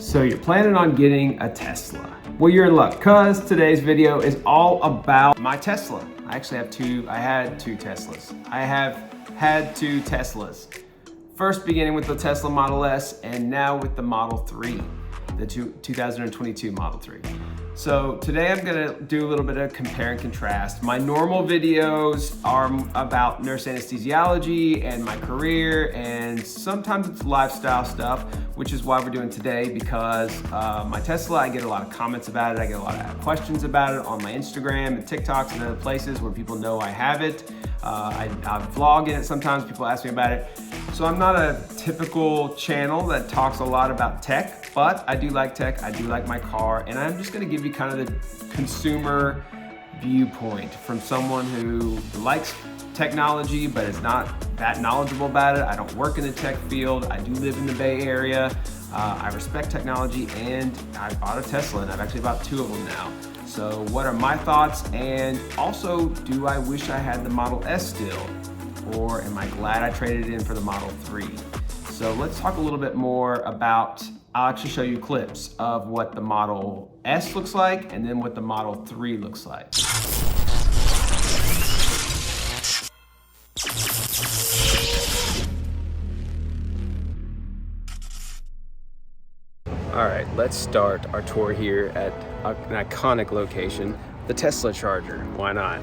So you're planning on getting a Tesla. Well, you're in luck, because today's video is all about my Tesla. I actually have I had two Teslas. I have had two Teslas. First beginning with the Tesla Model S and now with the Model 3, the 2022 Model 3. So today I'm gonna do a little bit of compare and contrast. My normal videos are about nurse anesthesiology and my career, and sometimes it's lifestyle stuff, which is why we're doing today, because my Tesla, I get a lot of comments about it. I get a lot of questions about it on my Instagram and TikToks and other places where people know I have it. I vlog in it sometimes, people ask me about it. So I'm not a typical channel that talks a lot about tech, but I do like tech, I do like my car, and I'm just gonna give you kind of the consumer viewpoint from someone who likes technology but is not that knowledgeable about it. I don't work in the tech field, I do live in the Bay Area, I respect technology, and I bought a Tesla, and I've actually bought two of them now. So what are my thoughts, and also, do I wish I had the Model S still? Or am I glad I traded it in for the Model 3? So let's talk a little bit more about, I'll actually show you clips of what the Model S looks like and then what the Model 3 looks like. All right, let's start our tour here at an iconic location, the Tesla charger. Why not?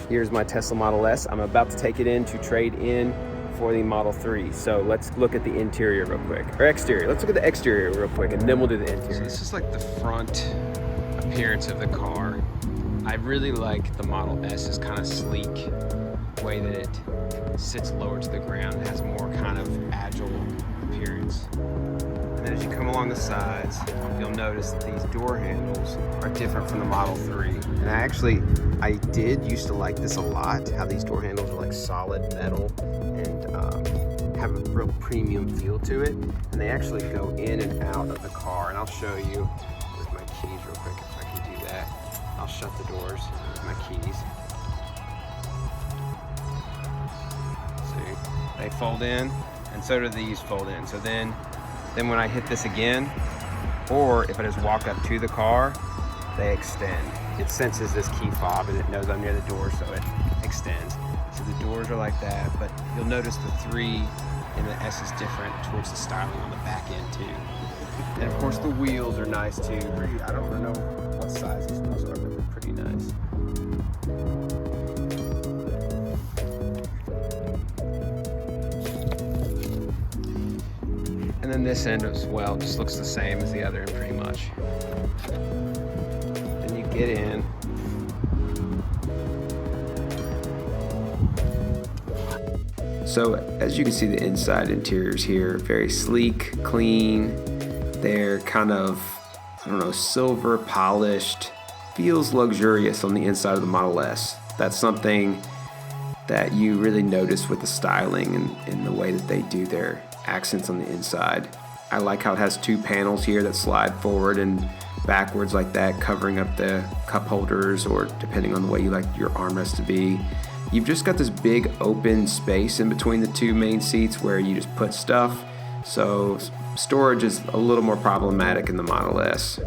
Here's my Tesla Model S. I'm about to take it in to trade in for the Model 3. So let's look at the interior real quick, or exterior. Let's look at the exterior real quick, and then we'll do the interior. So this is like the front appearance of the car. I really like the Model S's kind of sleek way that it sits lower to the ground. It has more kind of agile appearance. And as you come along the sides, you'll notice that these door handles are different from the Model 3. And I did used to like this a lot, how these door handles are like solid metal and have a real premium feel to it. And they actually go in and out of the car. And I'll show you with my keys real quick if I can do that. I'll shut the doors with my keys. See, they fold in, and so do these fold in. So then when I hit this again, or if I just walk up to the car, they extend. It senses this key fob and it knows I'm near the door, so it extends. So the doors are like that, but you'll notice the 3 in the S is different towards the styling on the back end too. And of course the wheels are nice too. I don't know what size these wheels are, but they're pretty nice. And then this end as well just looks the same as the other end pretty much. Then you get in. So as you can see, the inside interiors here, very sleek, clean. They're kind of, I don't know, silver polished. Feels luxurious on the inside of the Model S. That's something that you really notice with the styling and the way that they do their accents on the inside. I like how it has 2 panels here that slide forward and backwards like that, covering up the cup holders, or depending on the way you like your armrest to be. You've just got this big open space in between the 2 main seats where you just put stuff. So storage is a little more problematic in the Model S.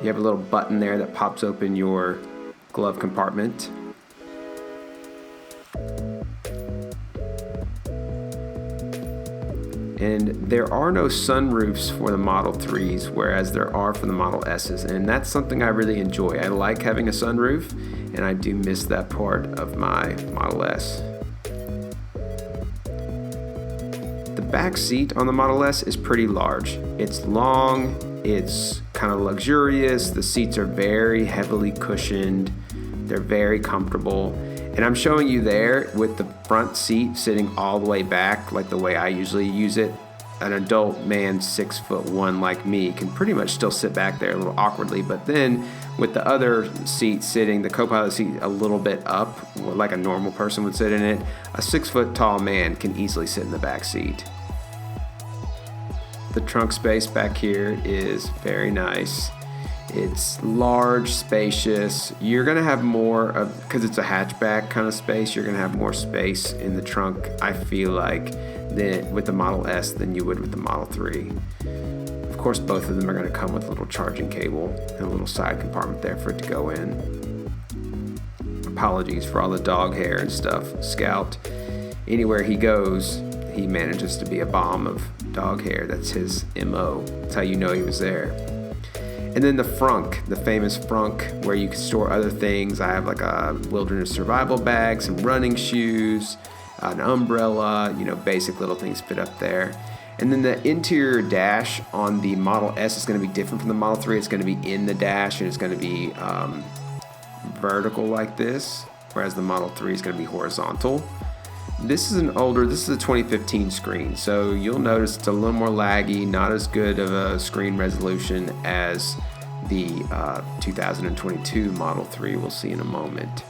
You have a little button there that pops open your glove compartment. And there are no sunroofs for the Model 3s, whereas there are for the Model S's, and that's something I really enjoy. I like having a sunroof, and I do miss that part of my Model S. The back seat on the Model S is pretty large. It's long, it's kind of luxurious, the seats are very heavily cushioned, they're very comfortable. And I'm showing you there with the front seat sitting all the way back, like the way I usually use it. An adult man 6'1" like me can pretty much still sit back there a little awkwardly, but then with the other seat sitting, the co-pilot seat a little bit up, like a normal person would sit in it, a 6-foot tall man can easily sit in the back seat. The trunk space back here is very nice. It's large, spacious. You're gonna have more of, because it's a hatchback kind of space, you're gonna have more space in the trunk, I feel like, than with the Model S than you would with the Model 3. Of course, both of them are gonna come with a little charging cable and a little side compartment there for it to go in. Apologies for all the dog hair and stuff. Scout, anywhere he goes, he manages to be a bomb of dog hair. That's his MO. That's how you know he was there. And then the frunk, the famous frunk, where you can store other things. I have like a wilderness survival bag, some running shoes, an umbrella, basic little things fit up there. And then the interior dash on the Model S is going to be different from the Model 3. It's going to be in the dash, and it's going to be vertical like this, whereas the Model 3 is going to be horizontal. This is a 2015 screen, so you'll notice it's a little more laggy, not as good of a screen resolution as the 2022 Model 3 we'll see in a moment.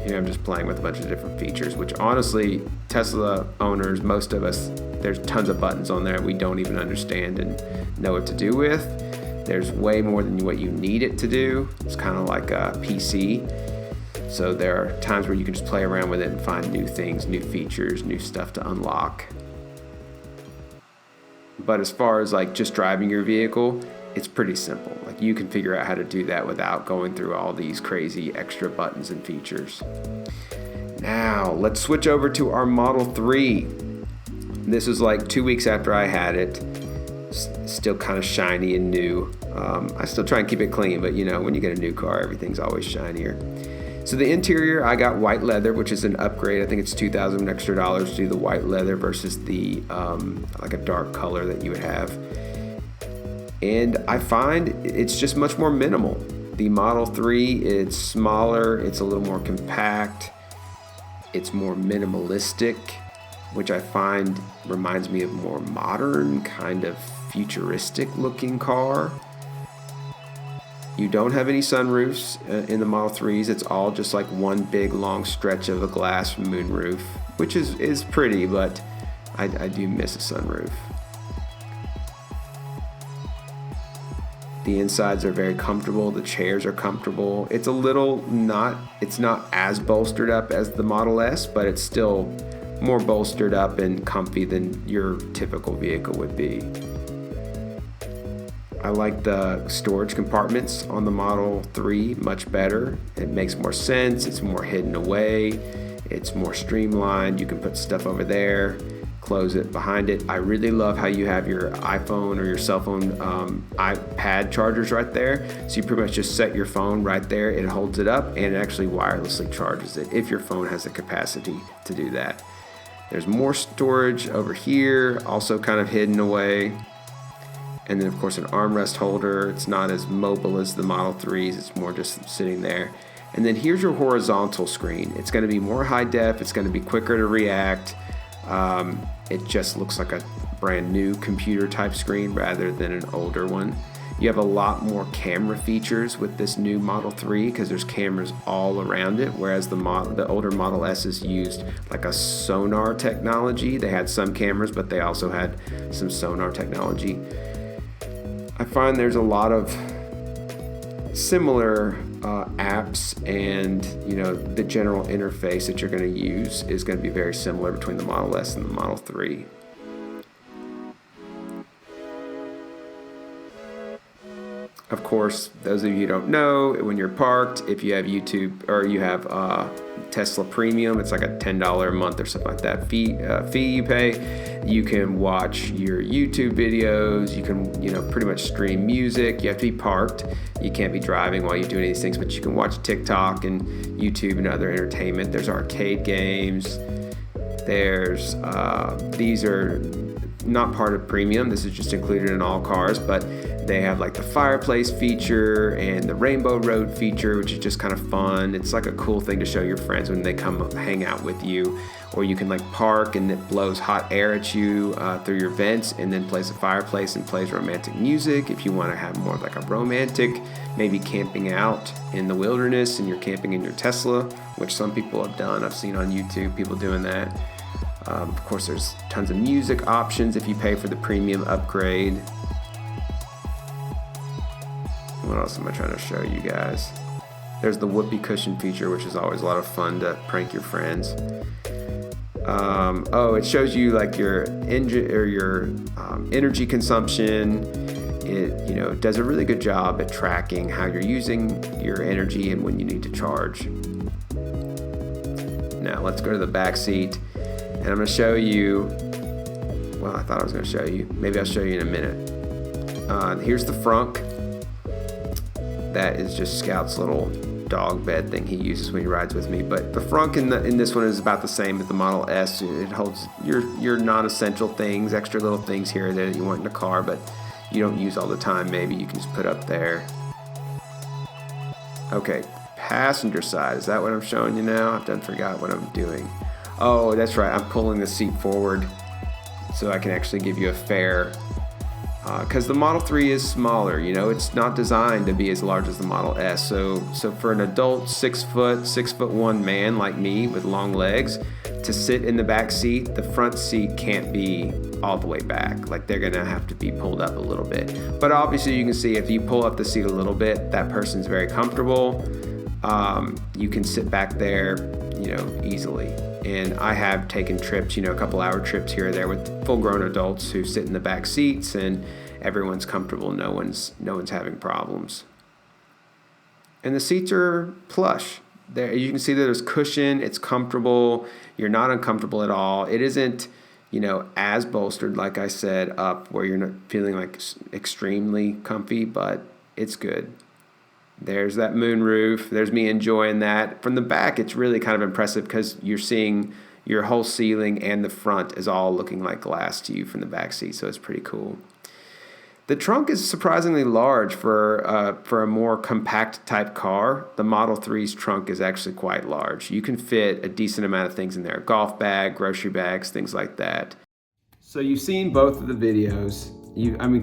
Here I'm just playing with a bunch of different features, which honestly, Tesla owners, most of us, there's tons of buttons on there we don't even understand and know what to do with. There's way more than what you need it to do. It's kind of like a PC. So there are times where you can just play around with it and find new things, new features, new stuff to unlock. But as far as like just driving your vehicle, it's pretty simple. Like you can figure out how to do that without going through all these crazy extra buttons and features. Now let's switch over to our Model 3. This was like 2 weeks after I had it. Still kind of shiny and new. I still try and keep it clean, but when you get a new car, everything's always shinier. So the interior, I got white leather, which is an upgrade. I think it's $2,000 extra to do the white leather versus the like a dark color that you would have. And I find it's just much more minimal. The Model 3, it's smaller, it's a little more compact, it's more minimalistic, which I find reminds me of more modern, kind of futuristic looking car. You don't have any sunroofs in the Model 3s. It's all just like one big long stretch of a glass moonroof, which is pretty, but I do miss a sunroof. The insides are very comfortable. The chairs are comfortable. It's not as bolstered up as the Model S, but it's still more bolstered up and comfy than your typical vehicle would be. I like the storage compartments on the Model 3 much better. It makes more sense. It's more hidden away. It's more streamlined. You can put stuff over there, close it behind it. I really love how you have your iPhone or your cell phone iPad chargers right there. So you pretty much just set your phone right there. It holds it up and it actually wirelessly charges it if your phone has the capacity to do that. There's more storage over here, also kind of hidden away. And then of course an armrest holder. It's not as mobile as the Model 3s. It's more just sitting there. And then here's your horizontal screen. It's going to be more high def. It's going to be quicker to react. It just looks like a brand new computer type screen rather than an older one. You have a lot more camera features with this new Model 3 because there's cameras all around it, whereas the older Model S's used like a sonar technology. They had some cameras, but they also had some sonar technology. I find there's a lot of similar apps, and the general interface that you're going to use is going to be very similar between the Model S and the Model 3. Of course, those of you who don't know, when you're parked, if you have YouTube or you have Tesla Premium, it's like a $10 a month or something like that fee you pay. You can watch your YouTube videos. You can pretty much stream music. You have to be parked. You can't be driving while you're doing these things, but you can watch TikTok and YouTube and other entertainment. There's arcade games. There's these are not part of Premium. This is just included in all cars, but they have like the fireplace feature and the Rainbow Road feature, which is just kind of fun. It's like a cool thing to show your friends when they come hang out with you. Or you can like park and it blows hot air at you through your vents and then plays a fireplace and plays romantic music. If you want to have more of like a romantic, maybe camping out in the wilderness and you're camping in your Tesla, which some people have done. I've seen on YouTube people doing that. Of course, there's tons of music options if you pay for the premium upgrade. What else am I trying to show you guys? There's the whoopee cushion feature, which is always a lot of fun to prank your friends. Oh, it shows you like your engine or your energy consumption. It does a really good job at tracking how you're using your energy and when you need to charge. Now let's go to the back seat, and I'm going to show you. Well, I thought I was going to show you. Maybe I'll show you in a minute. Here's the frunk. That is just Scout's little dog bed thing he uses when he rides with me. But the frunk in this one is about the same as the Model S. It holds your non-essential things, extra little things here that you want in a car, but you don't use all the time. Maybe you can just put up there. Okay, passenger side. Is that what I'm showing you now? I've done forgot what I'm doing. Oh, that's right. I'm pulling the seat forward so I can actually give you a fair. Because the Model 3 is smaller, it's not designed to be as large as the Model S. So for an adult 6'1" man like me with long legs to sit in the back seat, the front seat can't be all the way back. Like they're gonna have to be pulled up a little bit. But obviously you can see if you pull up the seat a little bit, that person's very comfortable. You can sit back there, easily. And I have taken trips, a couple hour trips here or there with full-grown adults who sit in the back seats, and everyone's comfortable. No one's having problems. And the seats are plush. There, you can see that there's cushion. It's comfortable. You're not uncomfortable at all. It isn't, as bolstered, like I said, up where you're not feeling like extremely comfy, but it's good. There's that moonroof. There's me enjoying that. From the back, it's really kind of impressive because you're seeing your whole ceiling and the front is all looking like glass to you from the back seat, so it's pretty cool. The trunk is surprisingly large for a more compact type car. The Model 3's trunk is actually quite large. You can fit a decent amount of things in there. Golf bag, grocery bags, things like that. So you've seen both of the videos.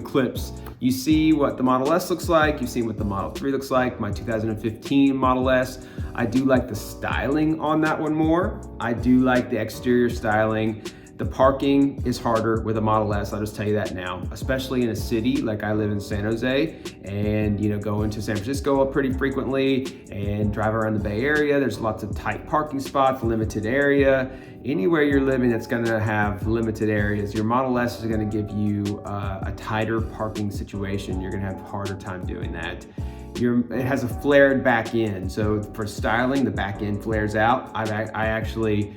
Clips. You see what the Model S looks like. You've seen what the Model 3 looks like. My 2015 Model S. I do like the styling on that one more. I do like the exterior styling. The parking is harder with a Model S, I'll just tell you that now, especially in a city like I live in San Jose and go into San Francisco pretty frequently and drive around the Bay Area. There's lots of tight parking spots, limited area. Anywhere you're living that's gonna have limited areas, your Model S is gonna give you a tighter parking situation. You're gonna have a harder time doing that. It has a flared back end, so for styling, the back end flares out. I actually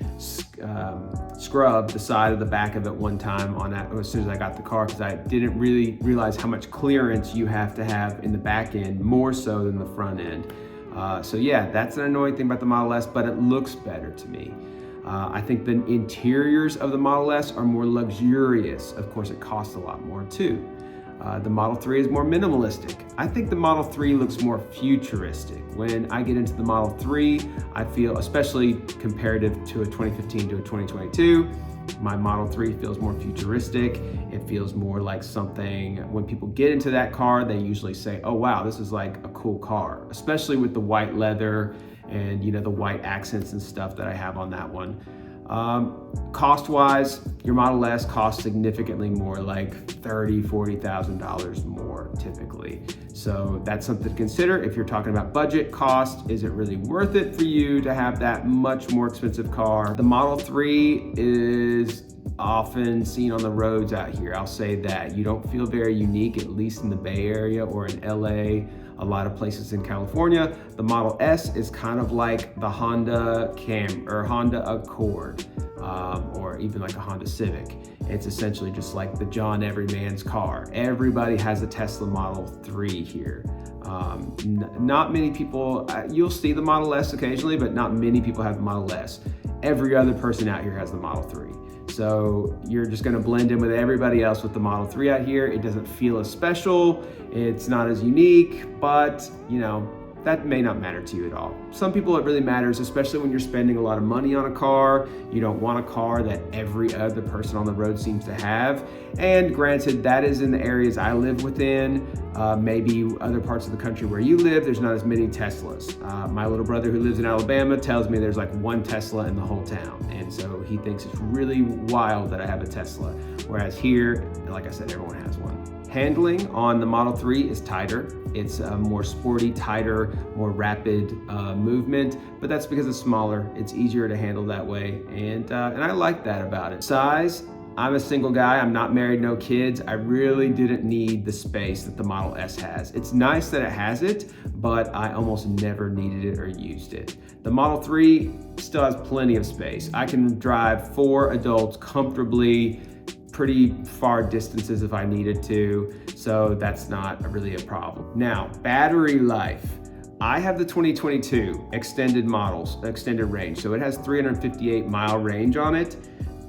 scrubbed the side of the back of it one time as soon as I got the car, because I didn't really realize how much clearance you have to have in the back end, more so than the front end. So yeah, that's an annoying thing about the Model S, but it looks better to me. I think the interiors of the Model S are more luxurious. Of course, it costs a lot more too. The Model 3 is more minimalistic. I think the Model 3 looks more futuristic. When I get into the Model 3, I feel, especially comparative to a 2015 to a 2022, my Model 3 feels more futuristic. It feels more like something, when people get into that car, they usually say, oh wow, this is like a cool car, especially with the white leather and the white accents and stuff that I have on that one. Cost-wise, your Model S costs significantly more, like $30,000, $40,000 more typically. So that's something to consider if you're talking about budget cost. Is it really worth it for you to have that much more expensive car? The Model 3 is often seen on the roads out here. I'll say that. You don't feel very unique, at least in the Bay Area or in LA. A lot of places in California. The Model S is kind of like the Honda Honda Accord, or even like a Honda Civic. It's essentially just like the John Everyman's car. Everybody has a Tesla Model 3 here. Not many people, you'll see the Model S occasionally, but not many people have the Model S. Every other person out here has the Model 3. So you're just gonna blend in with everybody else with the Model 3 out here. It doesn't feel as special, it's not as unique, but that may not matter to you at all. Some people it really matters, especially when you're spending a lot of money on a car. You don't want a car that every other person on the road seems to have. And granted, that is in the areas I live within. Maybe other parts of the country where you live, there's not as many Teslas. My little brother who lives in Alabama tells me there's like one Tesla in the whole town. And so he thinks it's really wild that I have a Tesla. Whereas here, like I said, everyone has one. Handling on the Model 3 is tighter. It's a more sporty, tighter, more rapid movement, but that's because it's smaller. It's easier to handle that way, and I like that about it. Size, I'm a single guy, I'm not married, no kids. I really didn't need the space that the Model S has. It's nice that it has it, but I almost never needed it or used it. The Model 3 still has plenty of space. I can drive 4 adults comfortably, pretty far distances if I needed to, so that's not really a problem. Now, battery life. I have the 2022 extended range, so it has 358 mile range on it.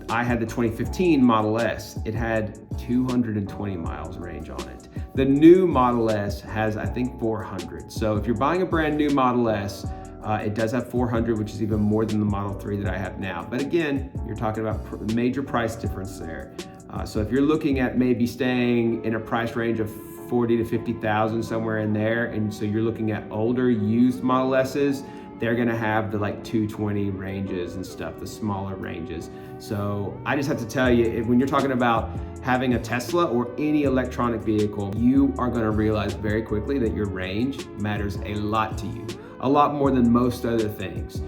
I had the 2015 Model S. It had 220 miles range on it. The new Model S has, I think, 400. So if you're buying a brand new Model S, it does have 400, which is even more than the Model 3 that I have now. But again, you're talking about major price difference there. So if you're looking at maybe staying in a price range of 40 to 50,000, somewhere in there, and so you're looking at older used Model S's, they're gonna have the like 220 ranges and stuff, the smaller ranges. So I just have to tell you, when you're talking about having a Tesla or any electronic vehicle, you are gonna realize very quickly that your range matters a lot to you, a lot more than most other things,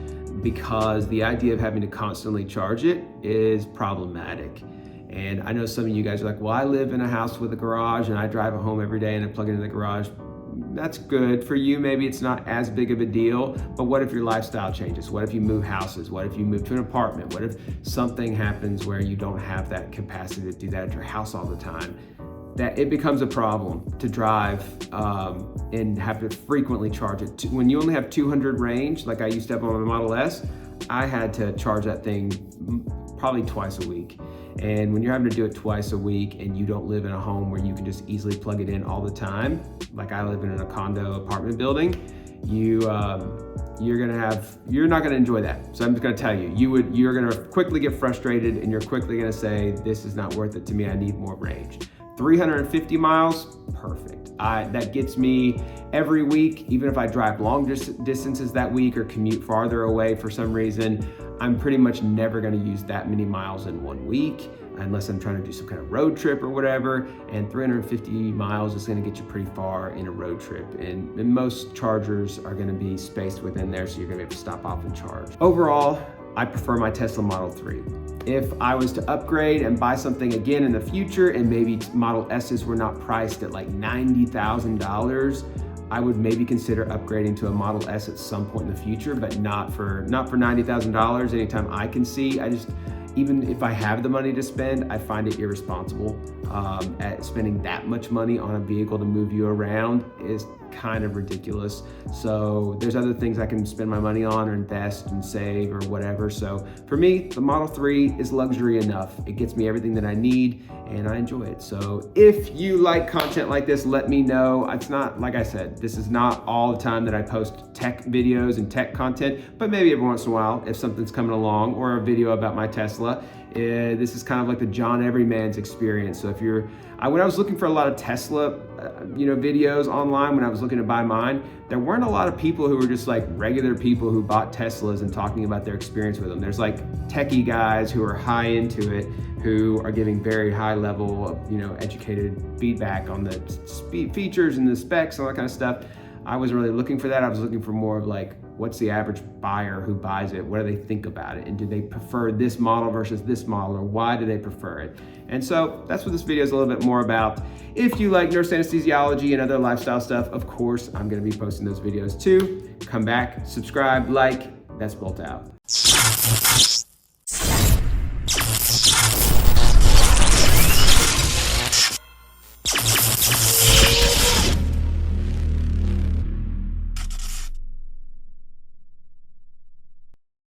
because the idea of having to constantly charge it is problematic. And I know some of you guys are like, well, I live in a house with a garage and I drive it home every day and I plug it into the garage. That's good for you. Maybe it's not as big of a deal, but what if your lifestyle changes? What if you move houses? What if you move to an apartment? What if something happens where you don't have that capacity to do that at your house all the time? That it becomes a problem to drive and have to frequently charge it. When you only have 200 range, like I used to have on my Model S, I had to charge that thing probably twice a week. And when you're having to do it twice a week and you don't live in a home where you can just easily plug it in all the time, like I live in a condo apartment building, you're not gonna enjoy that. So I'm just gonna tell you, you're gonna quickly get frustrated and you're quickly gonna say, this is not worth it to me, I need more range. 350 miles, perfect. That gets me every week, even if I drive long distances that week or commute farther away for some reason, I'm pretty much never gonna use that many miles in 1 week, unless I'm trying to do some kind of road trip or whatever, and 350 miles is gonna get you pretty far in a road trip. And most chargers are gonna be spaced within there, so you're gonna be able to stop off and charge. Overall, I prefer my Tesla Model 3. If I was to upgrade and buy something again in the future and maybe Model S's were not priced at like $90,000, I would maybe consider upgrading to a Model S at some point in the future, but not for $90,000 anytime I can see. Even if I have the money to spend, I find it irresponsible. At spending that much money on a vehicle to move you around is kind of ridiculous. So there's other things I can spend my money on or invest and save or whatever. So for me, the Model 3 is luxury enough. It gets me everything that I need and I enjoy it. So if you like content like this, let me know. It's not, like I said, this is not all the time that I post tech videos and tech content, but maybe every once in a while, if something's coming along or a video about my Tesla, this is kind of like the John Everyman's experience. So when I was looking for a lot of Tesla, videos online, when I was looking to buy mine, there weren't a lot of people who were just like regular people who bought Teslas and talking about their experience with them. There's like techie guys who are high into it, who are giving very high level of, educated feedback on the features and the specs and all that kind of stuff. I wasn't really looking for that. I was looking for more of like, what's the average buyer who buys it? What do they think about it? And do they prefer this model versus this model, or why do they prefer it? And so that's what this video is a little bit more about. If you like nurse anesthesiology and other lifestyle stuff, of course, I'm gonna be posting those videos too. Come back, subscribe, like, that's Bolt out.